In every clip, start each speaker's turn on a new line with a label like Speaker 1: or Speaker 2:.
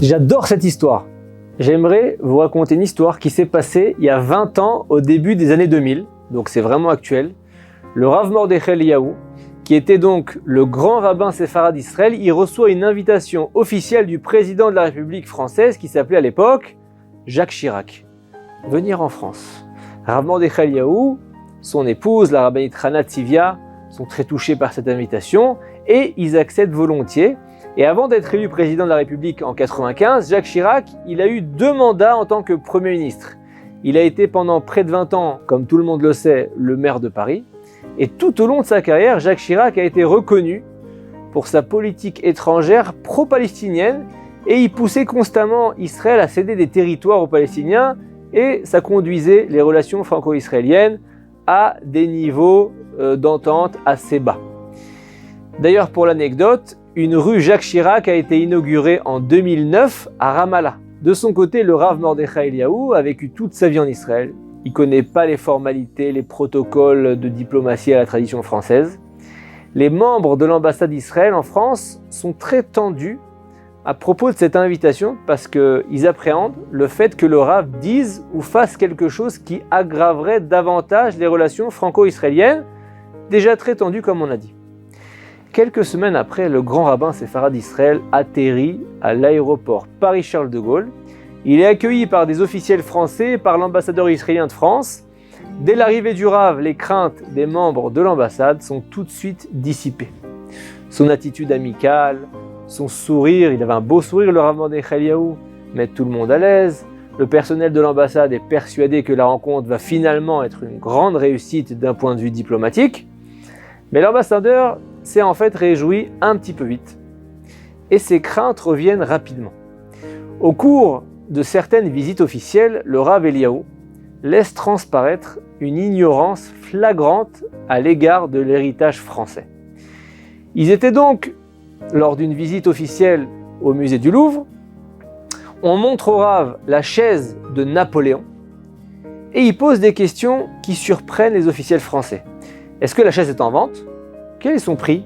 Speaker 1: J'adore cette histoire. J'aimerais vous raconter une histoire qui s'est passée il y a 20 ans au début des années 2000, donc c'est vraiment actuel. Le Rav Mordechai Eliyahu, qui était donc le grand rabbin séfarade d'Israël, il reçoit une invitation officielle du président de la République française qui s'appelait à l'époque Jacques Chirac. Venir en France. Rav Mordechai Eliyahu, son épouse, la rabbinite Hana Tzivia, sont très touchés par cette invitation et ils acceptent volontiers. Et avant d'être élu président de la République en 1995, Jacques Chirac, il a eu 2 mandats en tant que Premier ministre. Il a été pendant près de 20 ans, comme tout le monde le sait, le maire de Paris. Et tout au long de sa carrière, Jacques Chirac a été reconnu pour sa politique étrangère pro-palestinienne et il poussait constamment Israël à céder des territoires aux Palestiniens et ça conduisait les relations franco-israéliennes à des niveaux d'entente assez bas. D'ailleurs, pour l'anecdote, une rue Jacques Chirac a été inaugurée en 2009 à Ramallah. De son côté, le Rav Mordechai Eliyahu a vécu toute sa vie en Israël. Il ne connaît pas les formalités, les protocoles de diplomatie à la tradition française. Les membres de l'ambassade d'Israël en France sont très tendus à propos de cette invitation parce qu'ils appréhendent le fait que le Rav dise ou fasse quelque chose qui aggraverait davantage les relations franco-israéliennes, déjà très tendues comme on a dit. Quelques semaines après, le grand rabbin séfarade d'Israël atterrit à l'aéroport Paris-Charles de Gaulle. Il est accueilli par des officiels français et par l'ambassadeur israélien de France. Dès l'arrivée du Rav, les craintes des membres de l'ambassade sont tout de suite dissipées. Son attitude amicale, son sourire, il avait un beau sourire, le Rav Mordechai Eliyahu, met tout le monde à l'aise. Le personnel de l'ambassade est persuadé que la rencontre va finalement être une grande réussite d'un point de vue diplomatique. Mais l'ambassadeur s'est en fait réjoui un petit peu vite. Et ses craintes reviennent rapidement. Au cours de certaines visites officielles, le Rav Eliyahu laisse transparaître une ignorance flagrante à l'égard de l'héritage français. Ils étaient donc, lors d'une visite officielle au musée du Louvre, on montre au Rav la chaise de Napoléon et il pose des questions qui surprennent les officiels français. Est-ce que la chaise est en vente ? Quel est son prix ?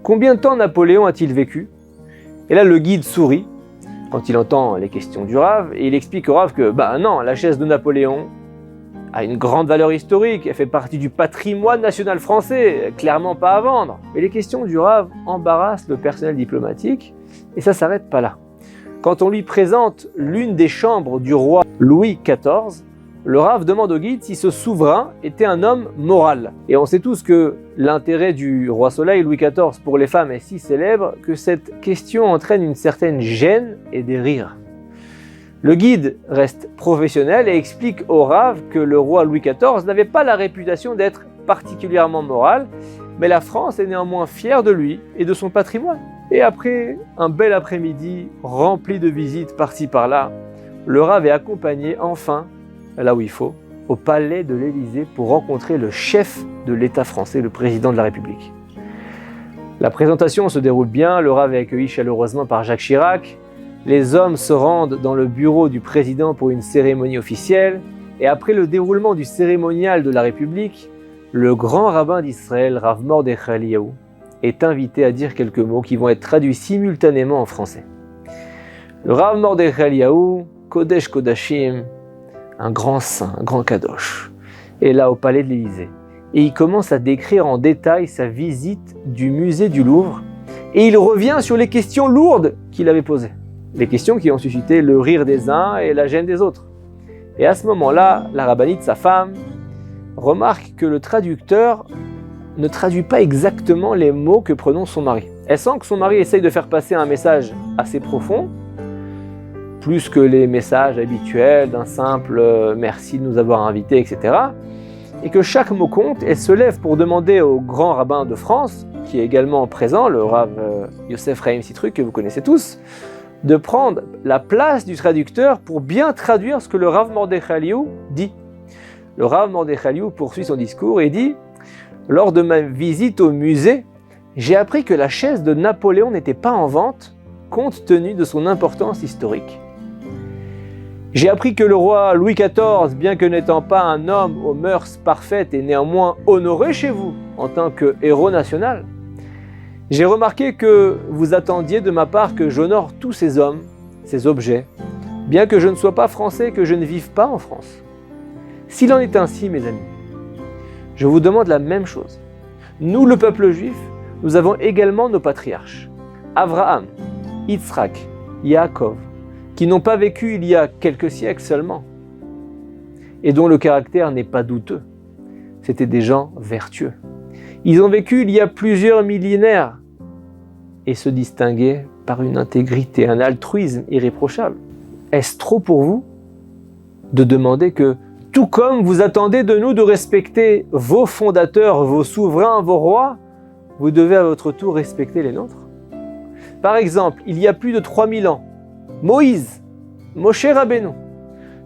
Speaker 1: Combien de temps Napoléon a-t-il vécu ? Et là, le guide sourit quand il entend les questions du Rav et il explique au Rav que, non, la chaise de Napoléon a une grande valeur historique, elle fait partie du patrimoine national français, clairement pas à vendre. Mais les questions du Rav embarrassent le personnel diplomatique et ça s'arrête pas là. Quand on lui présente l'une des chambres du roi Louis XIV, le Rav demande au guide si ce souverain était un homme moral. Et on sait tous que l'intérêt du roi Soleil, Louis XIV, pour les femmes est si célèbre que cette question entraîne une certaine gêne et des rires. Le guide reste professionnel et explique au Rav que le roi Louis XIV n'avait pas la réputation d'être particulièrement moral, mais la France est néanmoins fière de lui et de son patrimoine. Et après un bel après-midi rempli de visites par-ci par-là, le Rav est accompagné enfin, là où il faut, au palais de l'Élysée pour rencontrer le chef de l'État français, le président de la République. La présentation se déroule bien, le Rav est accueilli chaleureusement par Jacques Chirac. Les hommes se rendent dans le bureau du président pour une cérémonie officielle. Et après le déroulement du cérémonial de la République, le grand rabbin d'Israël, Rav Mordechai Eliyahu, est invité à dire quelques mots qui vont être traduits simultanément en français. Le Rav Mordechai Eliyahu, Kodesh Kodashim, un grand saint, un grand kadosh, est là au palais de l'Élysée. Et il commence à décrire en détail sa visite du musée du Louvre. Et il revient sur les questions lourdes qu'il avait posées. Les questions qui ont suscité le rire des uns et la gêne des autres. Et à ce moment-là, la rabbinite, sa femme, remarque que le traducteur ne traduit pas exactement les mots que prononce son mari. Elle sent que son mari essaye de faire passer un message assez profond, plus que les messages habituels d'un simple « merci de nous avoir invités », etc. Et que chaque mot compte, elle se lève pour demander au grand rabbin de France, qui est également présent, le Rav Yosef Chaim Sitruk, que vous connaissez tous, de prendre la place du traducteur pour bien traduire ce que le Rav Mordechai Eliyahu dit. Le Rav Mordechai Eliyahu poursuit son discours et dit « Lors de ma visite au musée, j'ai appris que la chaise de Napoléon n'était pas en vente, compte tenu de son importance historique. J'ai appris que le roi Louis XIV, bien que n'étant pas un homme aux mœurs parfaites, est néanmoins honoré chez vous en tant que héros national. J'ai remarqué que vous attendiez de ma part que j'honore tous ces hommes, ces objets, bien que je ne sois pas français, que je ne vive pas en France. S'il en est ainsi, mes amis, je vous demande la même chose. Nous, le peuple juif, nous avons également nos patriarches, Abraham, Yitzhak, Yaakov, qui n'ont pas vécu il y a quelques siècles seulement, et dont le caractère n'est pas douteux. C'étaient des gens vertueux. Ils ont vécu il y a plusieurs millénaires et se distinguaient par une intégrité, un altruisme irréprochable. Est-ce trop pour vous de demander que, tout comme vous attendez de nous de respecter vos fondateurs, vos souverains, vos rois, vous devez à votre tour respecter les nôtres? Par exemple, il y a plus de 3000 ans, Moïse, Moshe Rabbeinu,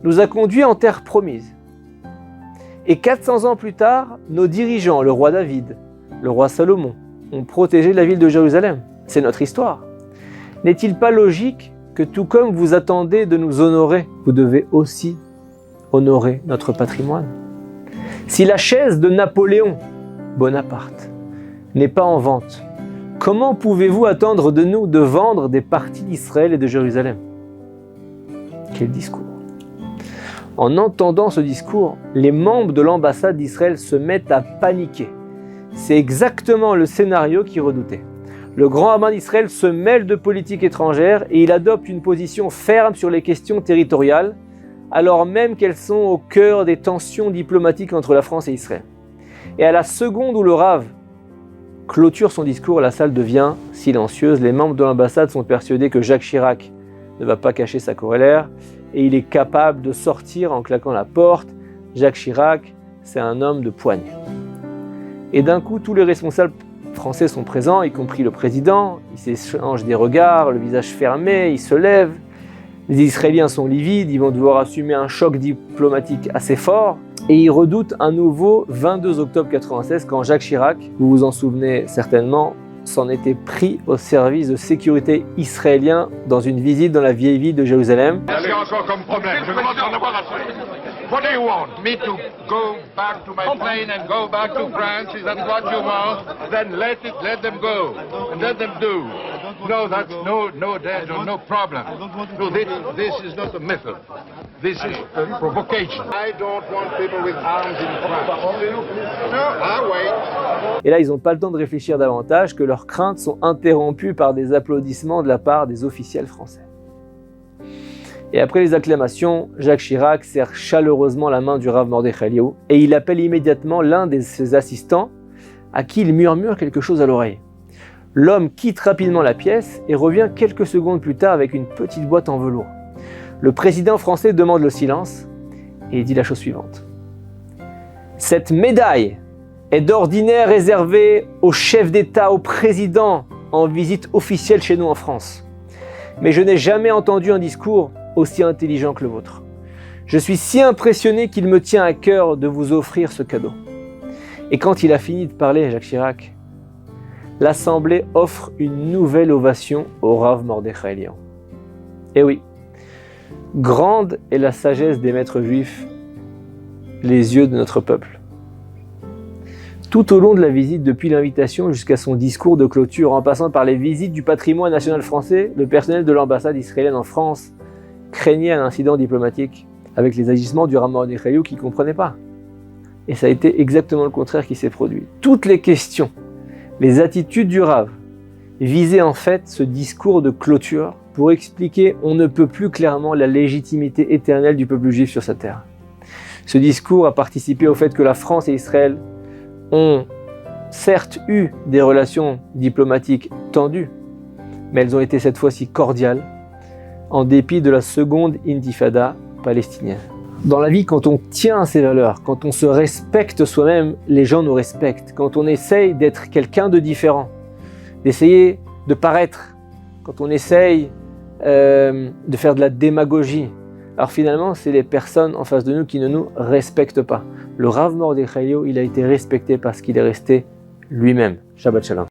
Speaker 1: nous a conduits en terre promise. Et 400 ans plus tard, nos dirigeants, le roi David, le roi Salomon, ont protégé la ville de Jérusalem. C'est notre histoire. N'est-il pas logique que tout comme vous attendez de nous honorer, vous devez aussi honorer notre patrimoine? Si la chaise de Napoléon Bonaparte n'est pas en vente, comment pouvez-vous attendre de nous de vendre des parties d'Israël et de Jérusalem? Quel discours! En entendant ce discours, les membres de l'ambassade d'Israël se mettent à paniquer. C'est exactement le scénario qu'ils redoutaient. Le grand rabbin d'Israël se mêle de politique étrangère et il adopte une position ferme sur les questions territoriales, alors même qu'elles sont au cœur des tensions diplomatiques entre la France et Israël. Et à la seconde où le Rav clôture son discours, la salle devient silencieuse. Les membres de l'ambassade sont persuadés que Jacques Chirac ne va pas cacher sa corollaire et il est capable de sortir en claquant la porte. Jacques Chirac, c'est un homme de poigne. Et d'un coup, tous les responsables français sont présents, y compris le président. Ils s'échangent des regards, le visage fermé, ils se lèvent. Les Israéliens sont livides, ils vont devoir assumer un choc diplomatique assez fort. Et ils redoutent un nouveau 22 octobre 1996 quand Jacques Chirac, vous vous en souvenez certainement, s'en était pris au service de sécurité israélien dans une visite dans la vieille ville de Jérusalem.
Speaker 2: Qu'est-ce qu'il y a encore comme problème? Je commence à en avoir assez. What do you want? Me to go back to my plane and go back to France? Is that what you want? Then let them go and let them do. No, that's no danger, no problem. No, this is not a method. This is a provocation. I don't want people with arms in France. No, I'll wait.
Speaker 1: Et là, ils n'ont pas le temps de réfléchir davantage que leurs craintes sont interrompues par des applaudissements de la part des officiels français. Et après les acclamations, Jacques Chirac serre chaleureusement la main du Rav Mordechai Eliyahu et il appelle immédiatement l'un de ses assistants à qui il murmure quelque chose à l'oreille. L'homme quitte rapidement la pièce et revient quelques secondes plus tard avec une petite boîte en velours. Le président français demande le silence et il dit la chose suivante. Cette médaille est d'ordinaire réservée au chef d'État, au président en visite officielle chez nous en France. Mais je n'ai jamais entendu un discours aussi intelligent que le vôtre. Je suis si impressionné qu'il me tient à cœur de vous offrir ce cadeau. Et quand il a fini de parler, Jacques Chirac, l'Assemblée offre une nouvelle ovation au Rav Mordechai Eliyahu. Et oui, grande est la sagesse des maîtres juifs, les yeux de notre peuple. Tout au long de la visite, depuis l'invitation jusqu'à son discours de clôture, en passant par les visites du patrimoine national français, le personnel de l'ambassade israélienne en France craignait un incident diplomatique avec les agissements du Rav Mordechai Eliyahu qui ne comprenait pas. Et ça a été exactement le contraire qui s'est produit. Toutes les questions, les attitudes du Rav visaient en fait ce discours de clôture pour expliquer on ne peut plus clairement la légitimité éternelle du peuple juif sur sa terre. Ce discours a participé au fait que la France et Israël ont certes eu des relations diplomatiques tendues, mais elles ont été cette fois-ci cordiales, en dépit de la seconde intifada palestinienne. Dans la vie, quand on tient à ses valeurs, quand on se respecte soi-même, les gens nous respectent. Quand on essaye d'être quelqu'un de différent, d'essayer de paraître, quand on essaye de faire de la démagogie, alors finalement, c'est les personnes en face de nous qui ne nous respectent pas. Le Rav Mordechai Eliyahu, il a été respecté parce qu'il est resté lui-même. Shabbat Shalom.